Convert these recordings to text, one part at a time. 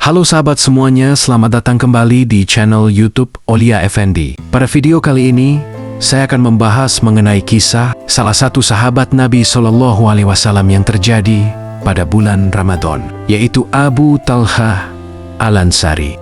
Halo sahabat semuanya, selamat datang kembali di channel YouTube Aulia Effendi. Pada video kali ini, saya akan membahas mengenai kisah salah satu sahabat Nabi SAW yang terjadi pada bulan Ramadan, yaitu Abu Talhah Al-Ansari.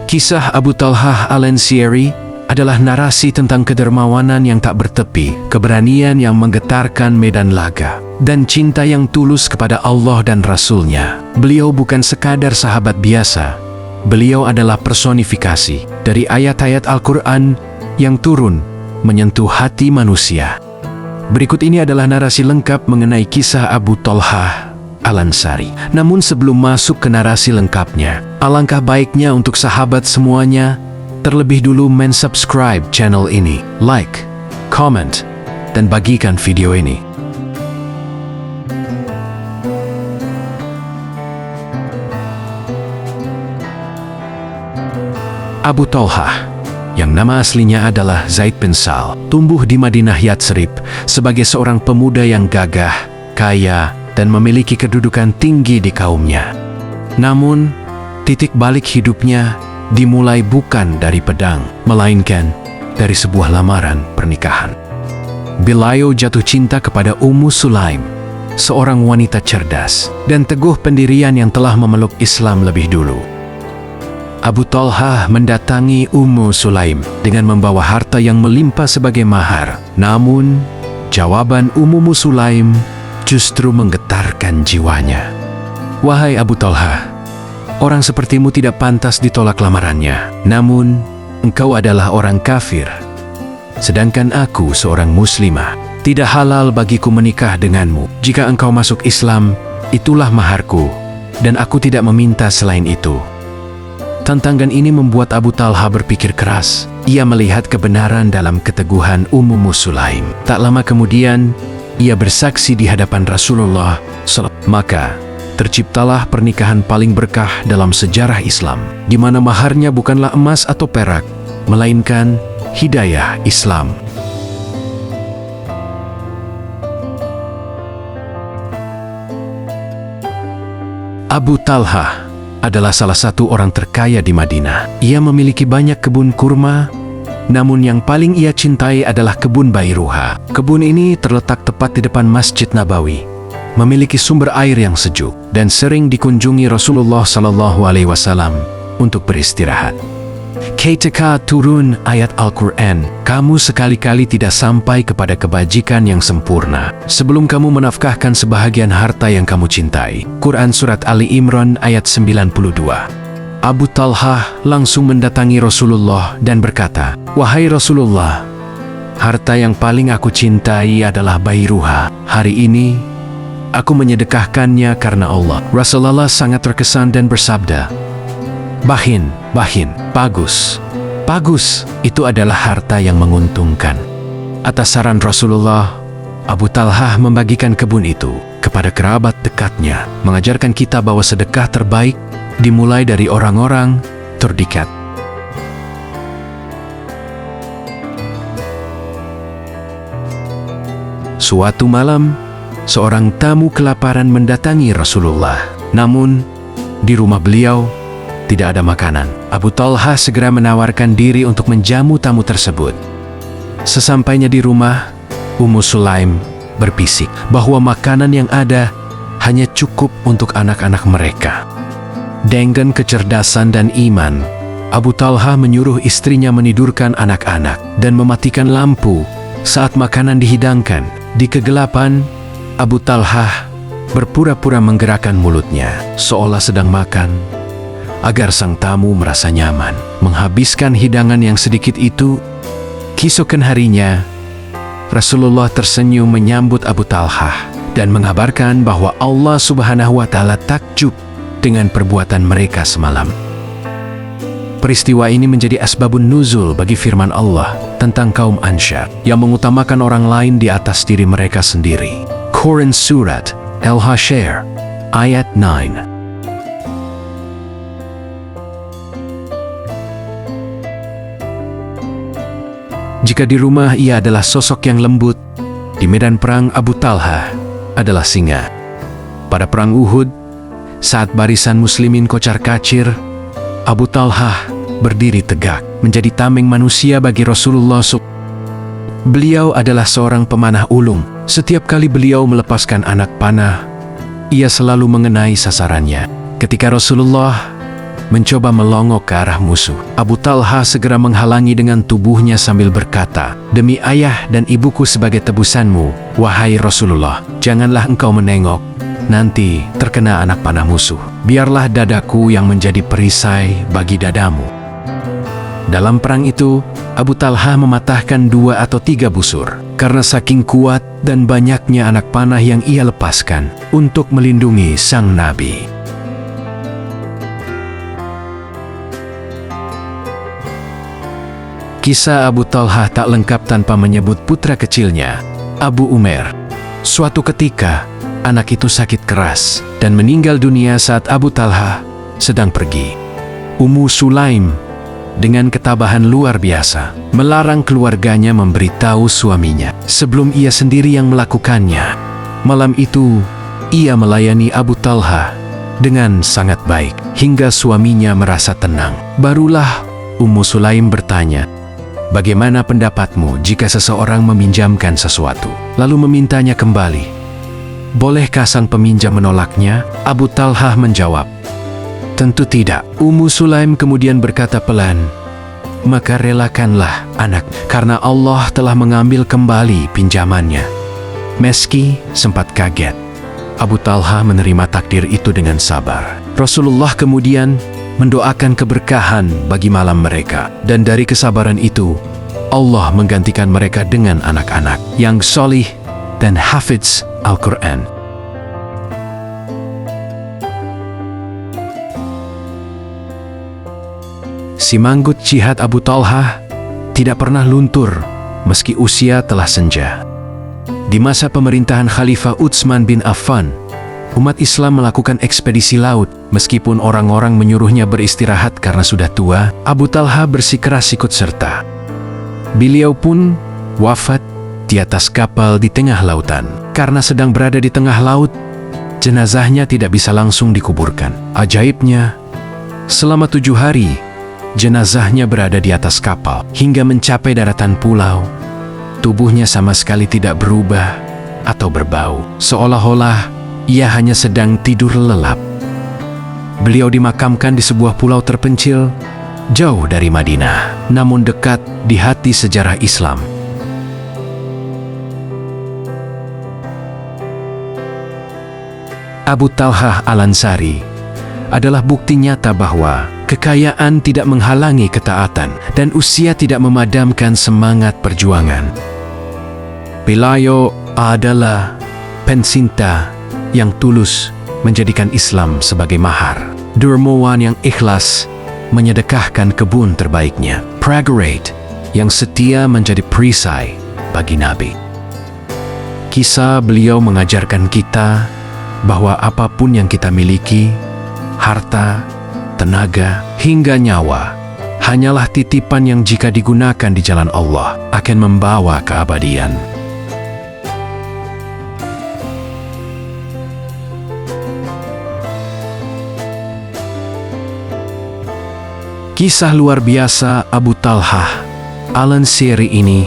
Kisah Abu Talhah Al-Ansari adalah narasi tentang kedermawanan yang tak bertepi, keberanian yang menggetarkan medan laga, dan cinta yang tulus kepada Allah dan Rasul-Nya. Beliau bukan sekadar sahabat biasa. Beliau adalah personifikasi dari ayat-ayat Al-Quran yang turun menyentuh hati manusia. Berikut ini adalah narasi lengkap mengenai kisah Abu Talhah Al-Ansari. Namun sebelum masuk ke narasi lengkapnya, alangkah baiknya untuk sahabat semuanya terlebih dulu mensubscribe channel ini, like, comment, dan bagikan video ini. Abu Talhah, yang nama aslinya adalah Zaid bin Sal, tumbuh di Madinah Yatsrib sebagai seorang pemuda yang gagah, kaya, dan memiliki kedudukan tinggi di kaumnya. Namun, titik balik hidupnya dimulai bukan dari pedang, melainkan dari sebuah lamaran pernikahan. Beliau jatuh cinta kepada Ummu Sulaim, seorang wanita cerdas dan teguh pendirian yang telah memeluk Islam lebih dulu. Abu Talhah mendatangi Ummu Sulaim dengan membawa harta yang melimpah sebagai mahar. Namun, jawaban Ummu Sulaim justru menggetarkan jiwanya. "Wahai Abu Talhah, orang sepertimu tidak pantas ditolak lamarannya. Namun, engkau adalah orang kafir. Sedangkan aku seorang muslimah. Tidak halal bagiku menikah denganmu. Jika engkau masuk Islam, itulah maharku, dan aku tidak meminta selain itu." Tantangan ini membuat Abu Talhah berpikir keras. Ia melihat kebenaran dalam keteguhan Ummu Sulaim. Tak lama kemudian, ia bersaksi di hadapan Rasulullah SAW. Maka, terciptalah pernikahan paling berkah dalam sejarah Islam, di mana maharnya bukanlah emas atau perak, melainkan hidayah Islam. Abu Talhah adalah salah satu orang terkaya di Madinah. Ia memiliki banyak kebun kurma, namun yang paling ia cintai adalah kebun Bairuha. Kebun ini terletak tepat di depan Masjid Nabawi, memiliki sumber air yang sejuk, dan sering dikunjungi Rasulullah SAW untuk beristirahat. Ketika turun ayat Al-Quran, "Kamu sekali-kali tidak sampai kepada kebajikan yang sempurna sebelum kamu menafkahkan sebahagian harta yang kamu cintai." Quran Surat Ali Imran ayat 92. Abu Talhah langsung mendatangi Rasulullah dan berkata, "Wahai Rasulullah, harta yang paling aku cintai adalah Bairuha. Hari ini, aku menyedekahkannya karena Allah." Rasulullah sangat terkesan dan bersabda, Bahin, bagus. Itu adalah harta yang menguntungkan." Atas saran Rasulullah, Abu Talhah membagikan kebun itu kepada kerabat dekatnya, mengajarkan kita bahwa sedekah terbaik dimulai dari orang-orang terdekat. Suatu malam, seorang tamu kelaparan mendatangi Rasulullah. Namun, di rumah beliau tidak ada makanan. Abu Talhah segera menawarkan diri untuk menjamu tamu tersebut. Sesampainya di rumah, Ummu Sulaim berbisik bahwa makanan yang ada hanya cukup untuk anak-anak mereka. Dengan kecerdasan dan iman, Abu Talhah menyuruh istrinya menidurkan anak-anak dan mematikan lampu saat makanan dihidangkan. Di kegelapan, Abu Talhah berpura-pura menggerakkan mulutnya seolah sedang makan, agar sang tamu merasa nyaman. Menghabiskan hidangan yang sedikit itu, keesokan harinya, Rasulullah tersenyum menyambut Abu Talhah dan mengabarkan bahwa Allah Subhanahu wa Ta'ala takjub dengan perbuatan mereka semalam. Peristiwa ini menjadi asbabun nuzul bagi firman Allah tentang kaum Ansyar yang mengutamakan orang lain di atas diri mereka sendiri. Quran Surat Al-Hasyr ayat 9. Jika di rumah ia adalah sosok yang lembut, di medan perang Abu Talhah adalah singa. Pada perang Uhud, Saat barisan muslimin kocar-kacir, Abu Talhah berdiri tegak, menjadi tameng manusia bagi Rasulullah SAW. Beliau adalah seorang pemanah ulung. Setiap kali beliau melepaskan anak panah, ia selalu mengenai sasarannya. Ketika Rasulullah mencoba melongok ke arah musuh, Abu Talhah segera menghalangi dengan tubuhnya sambil berkata, "Demi ayah dan ibuku sebagai tebusanmu, wahai Rasulullah, janganlah engkau menengok, nanti terkena anak panah musuh. Biarlah dadaku yang menjadi perisai bagi dadamu." Dalam perang itu, Abu Talhah mematahkan 2 atau 3 busur karena saking kuat dan banyaknya anak panah yang ia lepaskan untuk melindungi sang Nabi. Kisah Abu Talhah tak lengkap tanpa menyebut putra kecilnya, Abu Umair. Suatu ketika, anak itu sakit keras dan meninggal dunia saat Abu Talhah sedang pergi. Ummu Sulaim dengan ketabahan luar biasa melarang keluarganya memberitahu suaminya sebelum ia sendiri yang melakukannya. Malam itu, ia melayani Abu Talhah dengan sangat baik hingga suaminya merasa tenang. Barulah Ummu Sulaim bertanya, "Bagaimana pendapatmu jika seseorang meminjamkan sesuatu, lalu memintanya kembali? Bolehkah sang peminjam menolaknya?" Abu Talhah menjawab, "Tentu tidak." Ummu Sulaim kemudian berkata pelan, "Maka relakanlah anak, karena Allah telah mengambil kembali pinjamannya." Meski sempat kaget, Abu Talhah menerima takdir itu dengan sabar. Rasulullah kemudian mendoakan keberkahan bagi malam mereka, dan dari kesabaran itu, Allah menggantikan mereka dengan anak-anak yang solih dan hafidz Al-Quran. Si manggut jihad Abu Talhah tidak pernah luntur meski usia telah senja. Di masa pemerintahan Khalifah Utsman bin Affan, umat Islam melakukan ekspedisi laut. Meskipun orang-orang menyuruhnya beristirahat karena sudah tua, Abu Talhah bersikeras ikut serta. Beliau pun wafat di atas kapal di tengah lautan. Karena sedang berada di tengah laut, jenazahnya tidak bisa langsung dikuburkan. Ajaibnya, selama 7 hari, jenazahnya berada di atas kapal hingga mencapai daratan pulau. Tubuhnya sama sekali tidak berubah atau berbau, seolah-olah ia hanya sedang tidur lelap. Beliau dimakamkan di sebuah pulau terpencil, jauh dari Madinah, namun dekat di hati sejarah Islam. Abu Talhah Al-Ansari adalah bukti nyata bahwa kekayaan tidak menghalangi ketaatan dan usia tidak memadamkan semangat perjuangan. Beliau adalah pencinta yang tulus menjadikan Islam sebagai mahar, dermawan yang ikhlas menyedekahkan kebun terbaiknya, prajurit yang setia menjadi perisai bagi Nabi. Kisah beliau mengajarkan kita bahwa apapun yang kita miliki, harta, tenaga, hingga nyawa, hanyalah titipan yang jika digunakan di jalan Allah akan membawa keabadian. Kisah luar biasa Abu Talhah Al-Ansari ini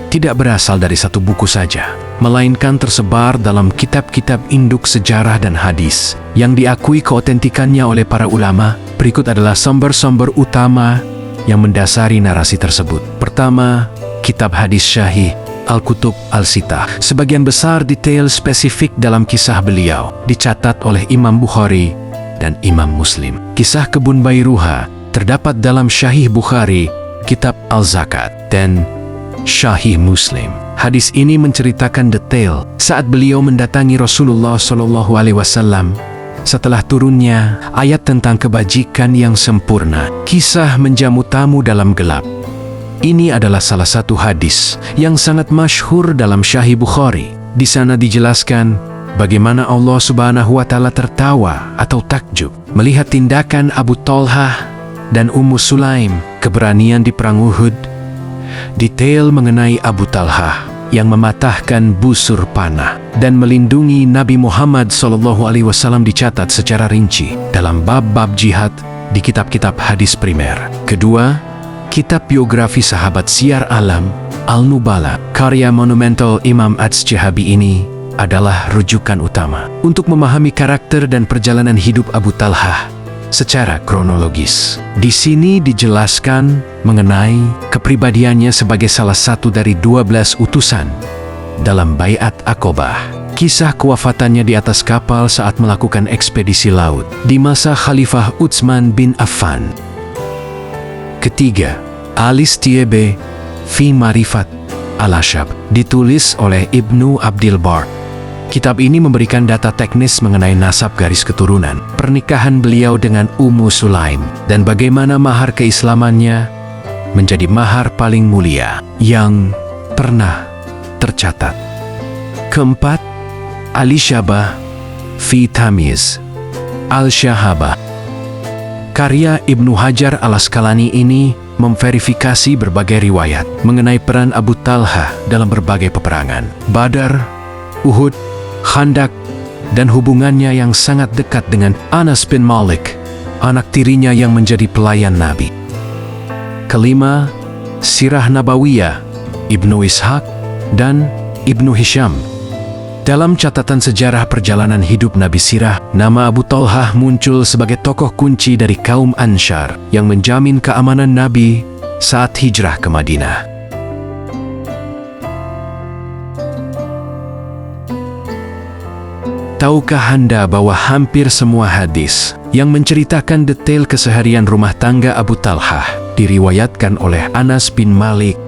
tidak berasal dari satu buku saja, melainkan tersebar dalam kitab-kitab induk sejarah dan hadis yang diakui keotentikannya oleh para ulama. Berikut adalah sumber-sumber utama yang mendasari narasi tersebut. Pertama, kitab hadis Syahih Al-Kutub Al-Sitah. Sebagian besar detail spesifik dalam kisah beliau dicatat oleh Imam Bukhari dan Imam Muslim. Kisah kebun Bairuha terdapat dalam Syahih Bukhari, Kitab Al-Zakat, dan Syahih Muslim. Hadis ini menceritakan detail saat beliau mendatangi Rasulullah SAW setelah turunnya ayat tentang kebajikan yang sempurna. Kisah menjamu tamu dalam gelap. Ini adalah salah satu hadis yang sangat masyhur dalam Syahih Bukhari. Di sana dijelaskan bagaimana Allah Subhanahu wa Ta'ala tertawa atau takjub melihat tindakan Abu Talhah dan Ummu Sulaim, keberanian di perang Uhud. Detail mengenai Abu Talhah yang mematahkan busur panah dan melindungi Nabi Muhammad SAW dicatat secara rinci dalam bab-bab jihad di kitab-kitab hadis primer. Kedua, kitab biografi sahabat Syiar Alam Al-Nubala, karya monumental Imam Az-Zahabi ini adalah rujukan utama untuk memahami karakter dan perjalanan hidup Abu Talhah secara kronologis. Di sini dijelaskan mengenai kepribadiannya sebagai salah satu dari 12 utusan dalam Baiat Aqobah. Kisah kewafatannya di atas kapal saat melakukan ekspedisi laut di masa Khalifah Utsman bin Affan. Ketiga, Al-Istiebe fi Ma'rifat Al-Ashab, ditulis oleh Ibnu Abdil Bar. Kitab ini memberikan data teknis mengenai nasab garis keturunan, pernikahan beliau dengan Ummu Sulaim, dan bagaimana mahar keislamannya menjadi mahar paling mulia yang pernah tercatat. Keempat, Al-Isyabah fi Tamyiz Al-Syahabah. Karya Ibnu Hajar Al-Asqalani ini memverifikasi berbagai riwayat mengenai peran Abu Talhah dalam berbagai peperangan, Badar, Uhud, Khandak, dan hubungannya yang sangat dekat dengan Anas bin Malik, anak tirinya yang menjadi pelayan Nabi. Kelima, Sirah Nabawiyah, Ibnu Ishaq, dan Ibnu Hisham. Dalam catatan sejarah perjalanan hidup Nabi Sirah, nama Abu Talhah muncul sebagai tokoh kunci dari kaum Ansyar yang menjamin keamanan Nabi saat hijrah ke Madinah. Tahukah Anda bahwa hampir semua hadis yang menceritakan detail keseharian rumah tangga Abu Talhah diriwayatkan oleh Anas bin Malik?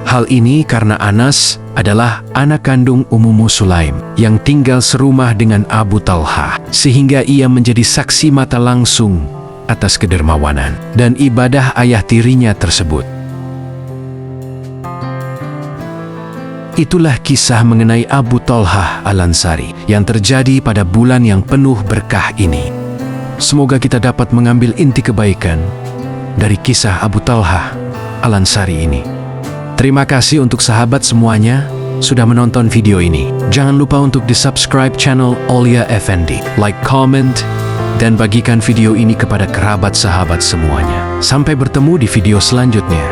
Hal ini karena Anas adalah anak kandung Ummu Sulaim yang tinggal serumah dengan Abu Talhah, sehingga ia menjadi saksi mata langsung atas kedermawanan dan ibadah ayah tirinya tersebut. Itulah kisah mengenai Abu Talhah Al-Ansari yang terjadi pada bulan yang penuh berkah ini. Semoga kita dapat mengambil inti kebaikan dari kisah Abu Talhah Al-Ansari ini. Terima kasih untuk sahabat semuanya sudah menonton video ini. Jangan lupa untuk di-subscribe channel Aulia Effendi, like, comment, dan bagikan video ini kepada kerabat sahabat semuanya. Sampai bertemu di video selanjutnya.